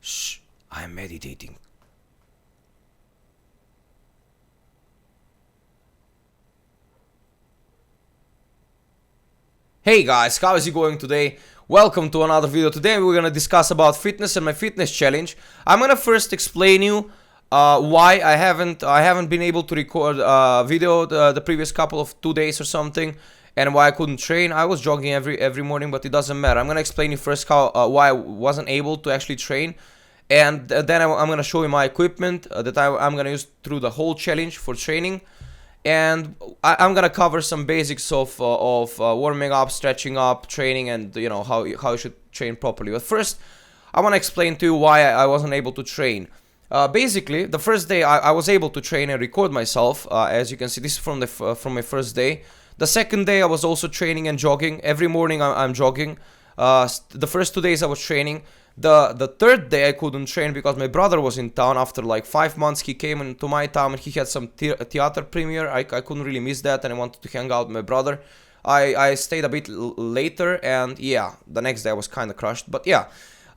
Shh, I'm meditating. Hey guys, how is it going today? Welcome to another video. Today we're gonna discuss about fitness and my fitness challenge. I'm gonna first explain you why I haven't been able to record video the previous couple of 2 days or something, and why I couldn't train. I was jogging every morning, but it doesn't matter. I'm gonna explain you first how why I wasn't able to actually train, and then I'm gonna show you my equipment that I'm gonna use through the whole challenge for training. And I'm gonna cover some basics of warming up, stretching up, training, and you know how you should train properly. But first, I want to explain to you why I wasn't able to train. Basically, the first day I was able to train and record myself. As you can see, this is from my first day. The second day I was also training and jogging. Every morning I'm jogging. The first 2 days I was training. The third day I couldn't train because my brother was in town. After like 5 months he came into my town and he had some theater premiere. I couldn't really miss that, and I wanted to hang out with my brother. I stayed a bit later, and yeah, the next day I was kind of crushed. But yeah,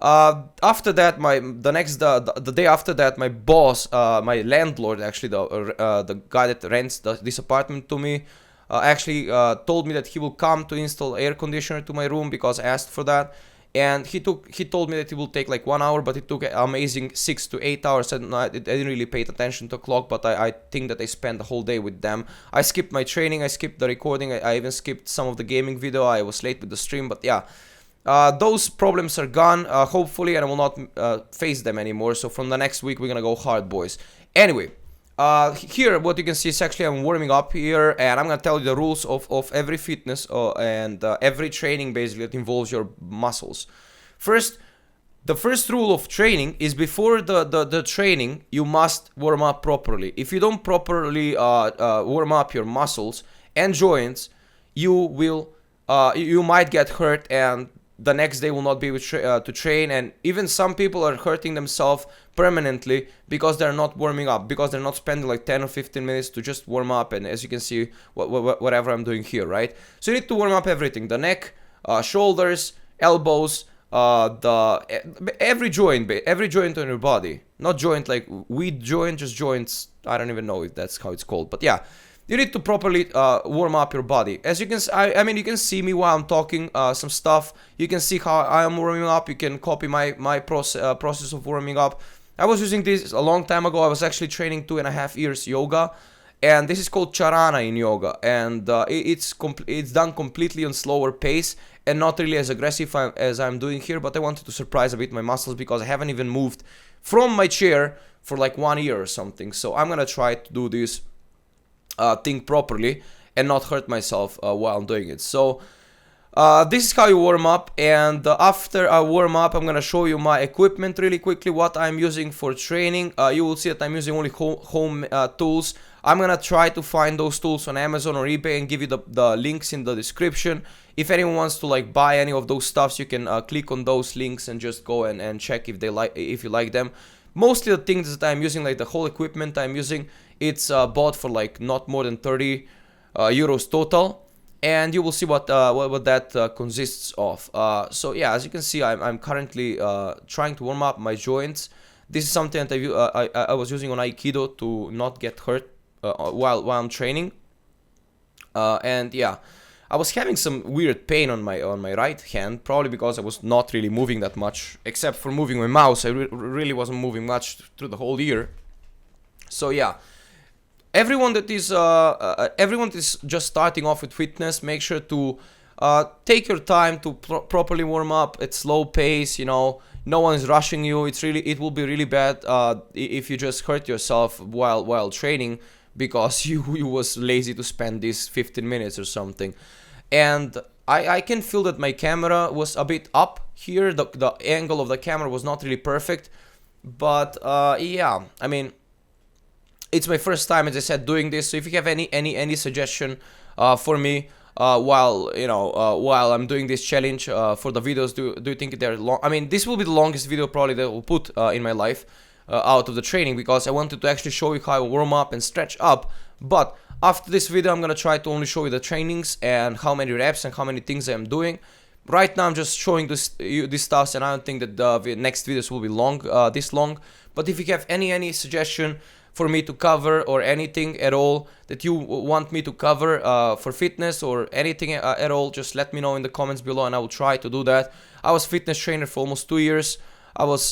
after that, the day after that, my boss, my landlord, actually the guy that rents this apartment to me, actually told me that he will come to install air conditioner to my room because I asked for that. And he told me that it will take like 1 hour, but it took an amazing 6 to 8 hours. And I didn't really pay attention to the clock, but I think that I spent the whole day with them. I skipped my training, I skipped the recording, I even skipped some of the gaming video. I was late with the stream, but yeah, those problems are gone, hopefully, and I will not face them anymore. So from the next week, we're gonna go hard, boys. Anyway, here what you can see is actually I'm warming up here, and I'm gonna tell you the rules of every fitness and every training basically that involves your muscles. First, the first rule of training is before the training you must warm up properly. If you don't properly warm up your muscles and joints, you might get hurt, and the next day will not be able to train. And even some people are hurting themselves permanently because they're not warming up, because they're not spending like 10 or 15 minutes to just warm up. And as you can see, whatever I'm doing here, right? So you need to warm up everything: the neck, shoulders, elbows, every joint on your body. Not joint like weed joint, just joints. I don't even know if that's how it's called, but yeah, you need to properly warm up your body. As you can, I mean, you can see me while I'm talking some stuff. You can see how I am warming up. You can copy my process of warming up. I was using this a long time ago. I was actually training 2.5 years yoga, and this is called charana in yoga, and it's done completely on slower pace and not really as aggressive as I'm doing here. But I wanted to surprise a bit my muscles because I haven't even moved from my chair for like 1 year or something. So I'm gonna try to do this thing properly and not hurt myself while I'm doing it. So this is how you warm up, and after I warm up, I'm gonna show you my equipment really quickly, what I'm using for training. You will see that I'm using only home tools. I'm gonna try to find those tools on Amazon or eBay and give you the links in the description. If anyone wants to like buy any of those stuffs, you can click on those links and just go and check if you like them. Mostly the things that I'm using, like the whole equipment I'm using, it's bought for like not more than 30 euros total, and you will see what that consists of. So yeah, as you can see, I'm currently trying to warm up my joints. This is something that I was using on Aikido to not get hurt while I'm training. And yeah, I was having some weird pain on my right hand, probably because I was not really moving that much, except for moving my mouse. I really wasn't moving much through the whole year. So yeah, everyone that is just starting off with fitness, make sure to take your time to properly warm up at slow pace. You know, no one is rushing you. It will be really bad if you just hurt yourself while training because you was lazy to spend these 15 minutes or something. And I can feel that my camera was a bit up here. The angle of the camera was not really perfect, but yeah, I mean, it's my first time, as I said, doing this. So if you have any suggestion for me while I'm doing this challenge for the videos, do you think they're long? I mean, this will be the longest video probably that I will put in my life out of the training, because I wanted to actually show you how I warm up and stretch up. But after this video, I'm gonna try to only show you the trainings and how many reps and how many things I'm doing. right now I'm just showing this stuff, and I don't think that the next videos will be long, this long. But if you have any suggestion for me to cover, or anything at all that you want me to cover for fitness, or anything at all, just let me know in the comments below, and I will try to do that. I was fitness trainer for almost 2 years. I was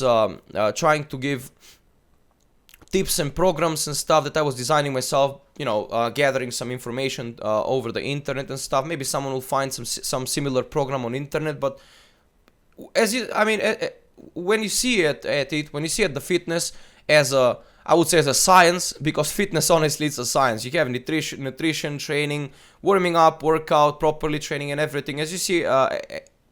trying to give tips and programs and stuff that I was designing myself, you know, gathering some information over the internet and stuff. Maybe someone will find some similar program on internet, but as you, I mean, when you see when you see the fitness as a, I would say, as a science, because fitness, honestly, it's a science. You have nutrition, training, warming up, workout, properly training, and everything. As you see,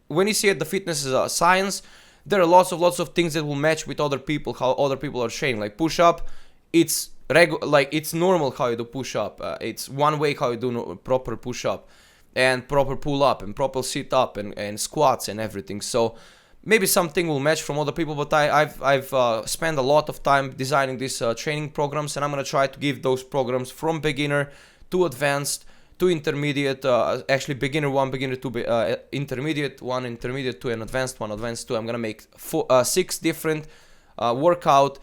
when you see the fitness as a science, there are lots of things that will match with other people, how other people are training. Like push up, it's it's normal how you do push up. It's one way how you do proper push up, and proper pull up, and proper sit up, and squats and everything. So maybe something will match from other people, but I've spent a lot of time designing these training programs, and I'm gonna try to give those programs from beginner to advanced to intermediate, actually beginner 1, beginner 2, intermediate 1, intermediate 2, and advanced 1, advanced 2. I'm gonna make 6 different workout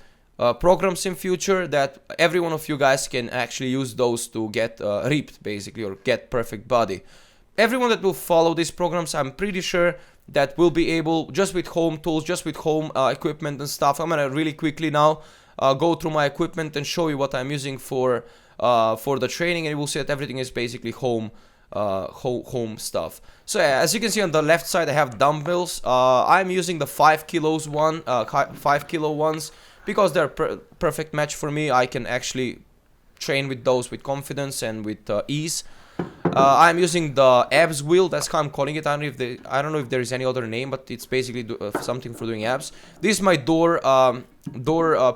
programs in future, that every one of you guys can actually use those to get ripped, basically, or get perfect body. Everyone that will follow these programs, I'm pretty sure that will be able, just with home tools, just with home equipment and stuff. I'm gonna really quickly now go through my equipment and show you what I'm using for the training, and you will see that everything is basically home stuff. So yeah, as you can see on the left side, I have dumbbells. I'm using the 5 kilos 5 kilo ones, because they're perfect match for me. I can actually train with those with confidence and with ease. I'm using the abs wheel. That's how I'm calling it. I don't know if there is any other name, but it's basically something for doing abs. This is my door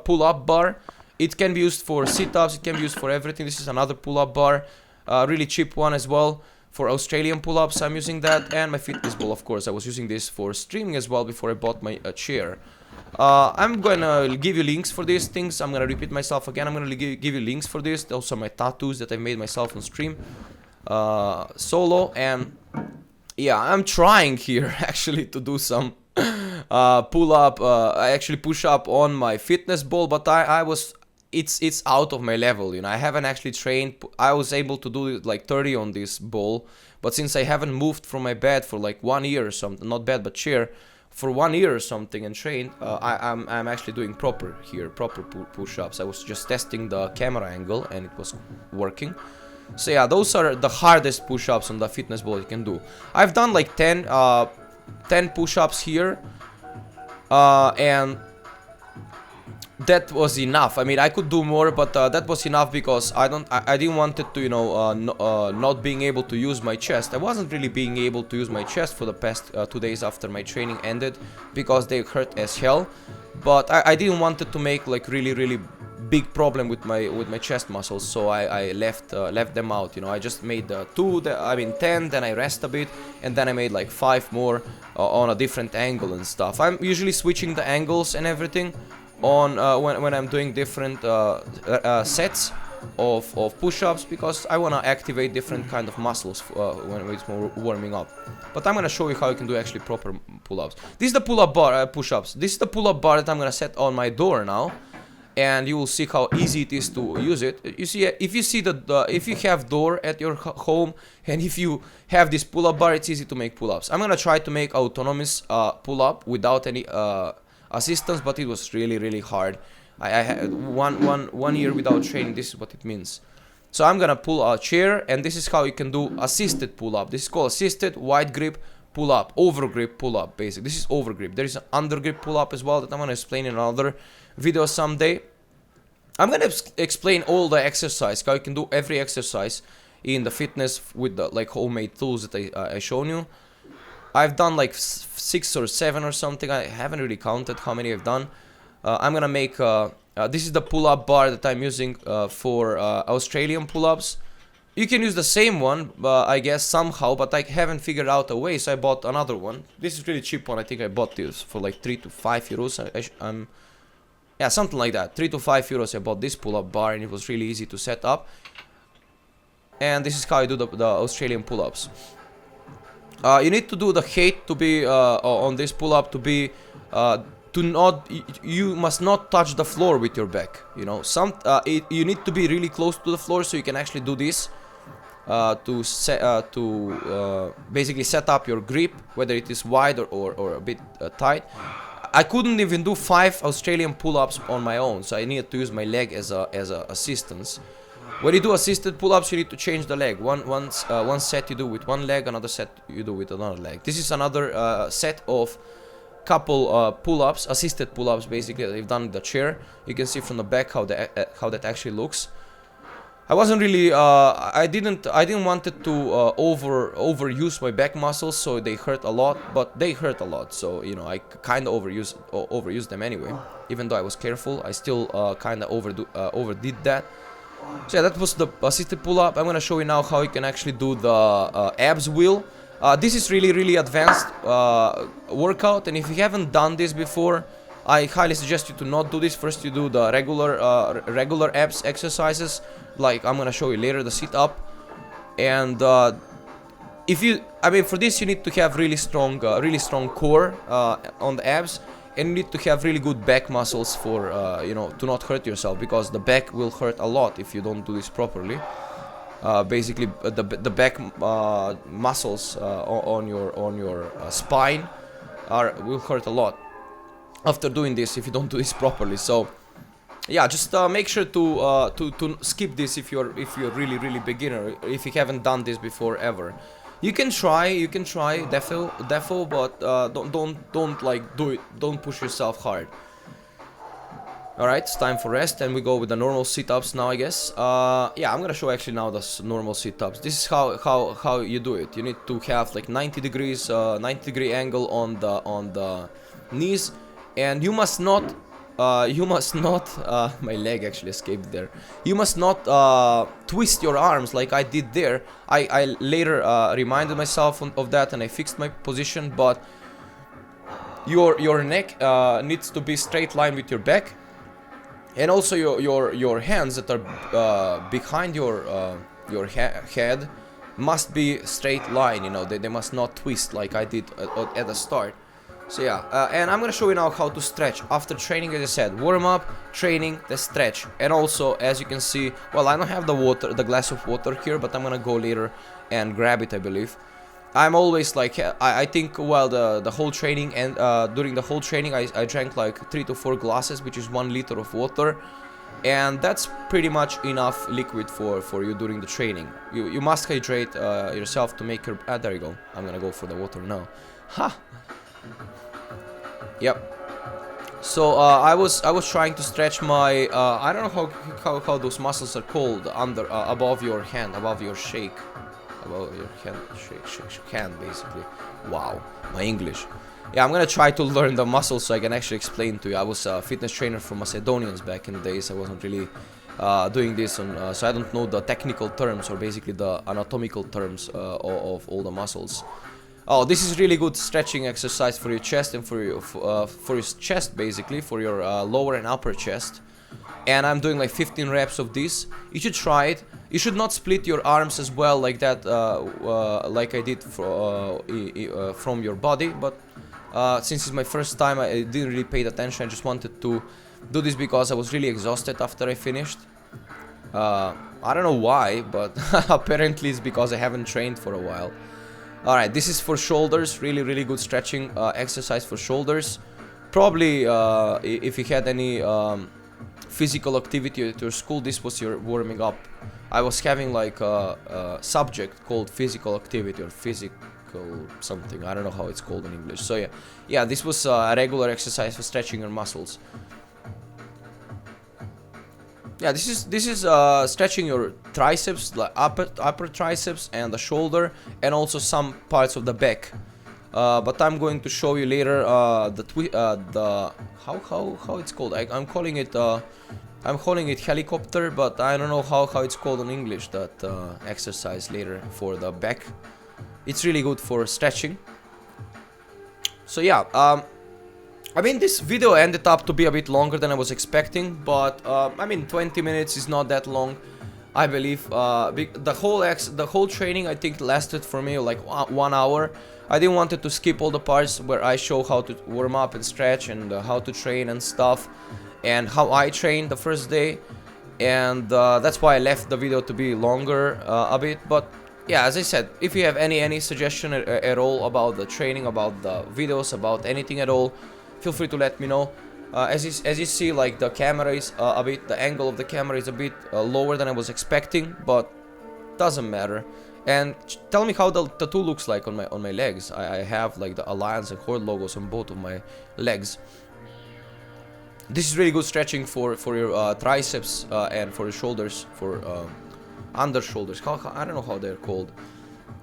pull-up bar. It can be used for sit-ups, it can be used for everything. This is another pull-up bar, really cheap one as well, for Australian pull-ups. I'm using that, and my fitness ball, of course. I was using this for streaming as well before I bought my chair. I'm gonna give you links for these things. I'm gonna repeat myself again. I'm gonna give you links for this. Those are my tattoos that I made myself on stream, solo. And yeah, I'm trying here actually to do some pull-up, I actually push up on my fitness ball, but it's out of my level, you know. I haven't actually trained. I was able to do like 30 on this ball, but since I haven't moved from my bed for like 1 year or something, not bed but chair, for 1 year or something, and trained, I'm actually doing proper push-ups. I was just testing the camera angle, and it was working. So yeah, those are the hardest push-ups on the fitness ball you can do. I've done like 10 push-ups here, and that was enough. I mean, I could do more, but that was enough, because I didn't want it to, you know, not being able to use my chest. I wasn't really being able to use my chest for the past 2 days after my training ended, because they hurt as hell. But I didn't want it to make like really big problem with my chest muscles, so I left them out, you know. I just made 10, then I rest a bit, and then I made like 5 more on a different angle and stuff. I'm usually switching the angles and everything on when I'm doing different sets of push-ups, because I want to activate different kind of muscles when it's more warming up. But I'm gonna show you how you can do actually proper pull-ups. This is the pull-up bar, push-ups. This is the pull-up bar that I'm gonna set on my door now, and you will see how easy it is to use it. You see, if you have door at your home, and if you have this pull-up bar, it's easy to make pull-ups. I'm gonna try to make autonomous pull-up without any assistance, but it was really hard. I had one year without training. This is what it means. So I'm gonna pull a chair, and this is how you can do assisted pull-up. This is called assisted wide grip pull-up, over grip pull-up. Basically, this is over grip. There is an under grip pull-up as well that I'm gonna explain in another video someday. I'm gonna explain all the exercise, how you can do every exercise in the fitness with the like homemade tools that I shown you. I've done like 6 or 7 or something. I haven't really counted how many I've done. I'm gonna make this is the pull-up bar that I'm using for Australian pull-ups. You can use the same one, I guess, somehow, but I haven't figured out a way, so I bought another one. This is really cheap one. I think I bought this for like 3 to 5 euros. Yeah, something like that. 3 to 5 euros I bought this pull-up bar, and it was really easy to set up. And this is how I do the Australian pull-ups. You need to do the height to be on this pull-up to be to not, you must not touch the floor with your back. You know, you need to be really close to the floor so you can actually do this. To basically set up your grip, whether it is wide or a bit tight. I couldn't even do 5 Australian pull-ups on my own, so I needed to use my leg as a assistance. When you do assisted pull-ups, you need to change the leg. One set you do with one leg, another set you do with another leg. This is another set of couple pull-ups, assisted pull-ups basically that I've done in the chair. You can see from the back how that actually looks. I wasn't really, I didn't wanted to overuse my back muscles, so they hurt a lot, but they hurt a lot, so, you know, I kind of overused them anyway. Even though I was careful, I still kind of overdid that. So yeah, that was the assisted pull-up. I'm gonna show you now how you can actually do the abs wheel. This is really advanced workout, and if you haven't done this before, I highly suggest you to not do this. First you do the regular abs exercises, like I'm gonna show you later, the sit-up. And if you, I mean, for this you need to have really strong core on the abs, and you need to have really good back muscles for you know, to not hurt yourself, because the back will hurt a lot if you don't do this properly. Basically, the back muscles on your spine will hurt a lot after doing this if you don't do this properly. So yeah, just make sure to skip this if you're really beginner, if you haven't done this before ever. You can try defo, but don't like do it. Don't push yourself hard. Alright, it's time for rest, and we go with the normal sit-ups now, I guess. Yeah, I'm gonna show actually now the normal sit-ups. This is how you do it. You need to have like 90 degree angle on the knees, and you must not my leg actually escaped there. You must not twist your arms like I did there. I later reminded myself of that, and I fixed my position, but your neck needs to be straight line with your back. And also your hands that are behind your head must be straight line, you know, they must not twist like I did at the start. So yeah, and I'm gonna show you now how to stretch after training. As I said, warm up, training, the stretch. And also, as you can see, well, I don't have the glass of water here, but I'm gonna go later and grab it, I believe. I'm always like, I think, well, the whole training, and during the whole training I drank like 3 to 4 glasses, which is 1 liter of water, and that's pretty much enough liquid for you during the training. You must hydrate yourself to make your, there you go, I'm gonna go for the water now. Ha! Yep. So I was trying to stretch my, I don't know how those muscles are called, above your hand, above your shake. About your hand, basically. Wow, my English. Yeah, I'm gonna try to learn the muscles so I can actually explain to you. I was a fitness trainer for Macedonians back in the days. I wasn't really doing this on, so I don't know the technical terms, or basically the anatomical terms of all the muscles. Oh, this is really good stretching exercise for your chest and for your chest, basically, for your lower and upper chest. And I'm doing like 15 reps of this. You should try it. You should not split your arms as well like that, like I did from your body. But since it's my first time, I didn't really pay attention. I just wanted to do this because I was really exhausted after I finished. I don't know why, but apparently it's because I haven't trained for a while. Alright, this is for shoulders. Really good stretching exercise for shoulders. Probably if you had any physical activity at your school, this was your warming up. I was having like a subject called physical activity, or physical something, I don't know how it's called in English. So yeah, this was a regular exercise for stretching your muscles. Yeah, this is stretching your triceps, like upper triceps, and the shoulder, and also some parts of the back. But I'm going to show you later the how it's called. I'm calling it helicopter, but I don't know how it's called in English. That exercise later for the back. It's really good for stretching. So yeah, I mean, this video ended up to be a bit longer than I was expecting, but I mean, 20 minutes is not that long. I believe. The whole training I think lasted for me like 1 hour. I didn't want to skip all the parts where I show how to warm up and stretch and how to train and stuff, and how I trained the first day, and that's why I left the video to be longer a bit. But yeah, as I said, if you have any suggestion at all about the training, about the videos, about anything at all, feel free to let me know. As you see, like the camera is the angle of the camera is a bit lower than I was expecting, but doesn't matter. And tell me how the tattoo looks like on my legs. I have like the Alliance and Horde logos on both of my legs. This is really good stretching for your triceps and for your shoulders, for under shoulders. I don't know how they're called.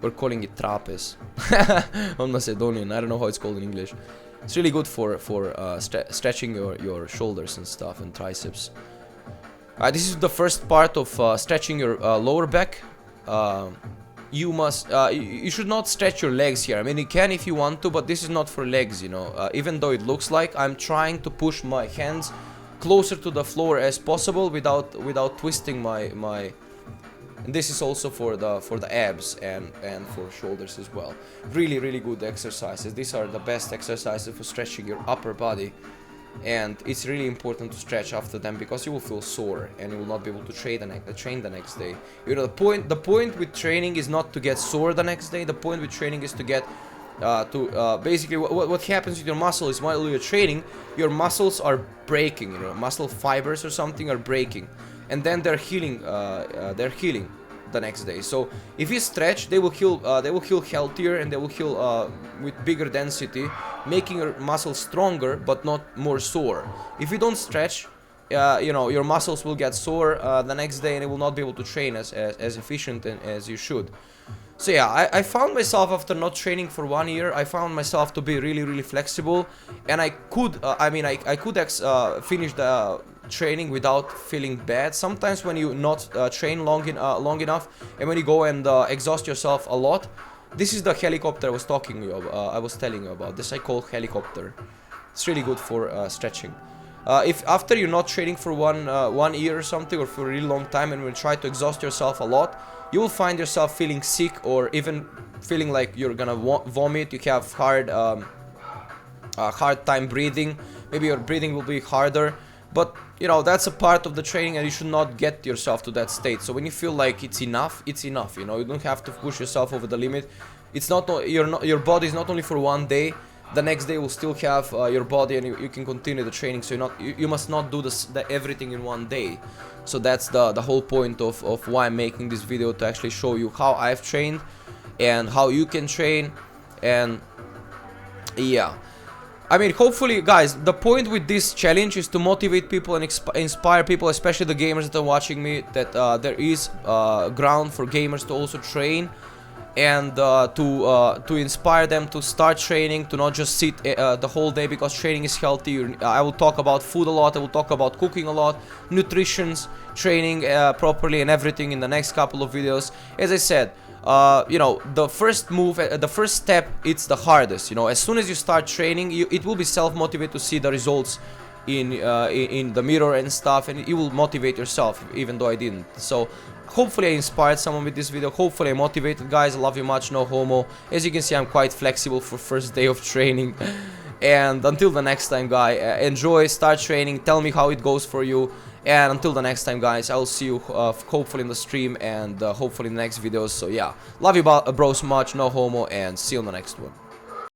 We're calling it trapeze on Macedonian. I don't know how it's called in English. It's really good for stretching your shoulders and stuff and triceps. This is the first part of stretching your lower back. You should not stretch your legs here. I mean, you can if you want to, but this is not for legs, you know. Even though it looks like, I'm trying to push my hands closer to the floor as possible without twisting my. And this is also for the abs and for shoulders as well. Really good exercises. These are the best exercises for stretching your upper body, and it's really important to stretch after them because you will feel sore and you will not be able to train the next day. You know, the point with training is not to get sore the next day. The point with training is to get basically what happens with your muscle is while you're training, your muscles are breaking. You know, muscle fibers or something are breaking, and then they're healing. The next day. So if you stretch, they will heal healthier, and they will heal with bigger density, making your muscles stronger but not more sore. If you don't stretch, you know, your muscles will get sore the next day, and it will not be able to train as efficient as you should. So yeah, I found myself after not training for 1 year, I found myself to be really flexible, and I could finish the training without feeling bad. Sometimes when you not train long enough, and when you go and exhaust yourself a lot, this is the helicopter I was telling you about. This I call helicopter. It's really good for stretching. If after you're not training for 1 year or something, or for a really long time, and you try to exhaust yourself a lot, you will find yourself feeling sick, or even feeling like you're gonna vomit. You have hard time breathing. Maybe your breathing will be harder. But you know, that's a part of the training, and you should not get yourself to that state. So when you feel like it's enough, it's enough. You know, you don't have to push yourself over the limit. It's not your body is not only for 1 day. The next day will still have your body, and you can continue the training. So you must not do everything in 1 day. So that's the whole point of why I'm making this video, to actually show you how I've trained and how you can train. And yeah, I mean, hopefully, guys, the point with this challenge is to motivate people and inspire people, especially the gamers that are watching me, that there is ground for gamers to also train, and to inspire them to start training, to not just sit the whole day, because training is healthy. I will talk about food a lot, I will talk about cooking a lot, nutrition, training properly, and everything in the next couple of videos. As I said, you know, the first move, the first step, it's the hardest. You know, as soon as you start training, it will be self-motivated to see the results in the mirror and stuff, and you will motivate yourself, even though I didn't. So hopefully I inspired someone with this video. Hopefully I motivated, guys. I love you much, no homo. As you can see, I'm quite flexible for first day of training. And until the next time, guys, enjoy, start training, tell me how it goes for you. And until the next time, guys, I'll see you hopefully in the stream, and hopefully in the next videos. So yeah, love you bros much, no homo, and see you on the next one.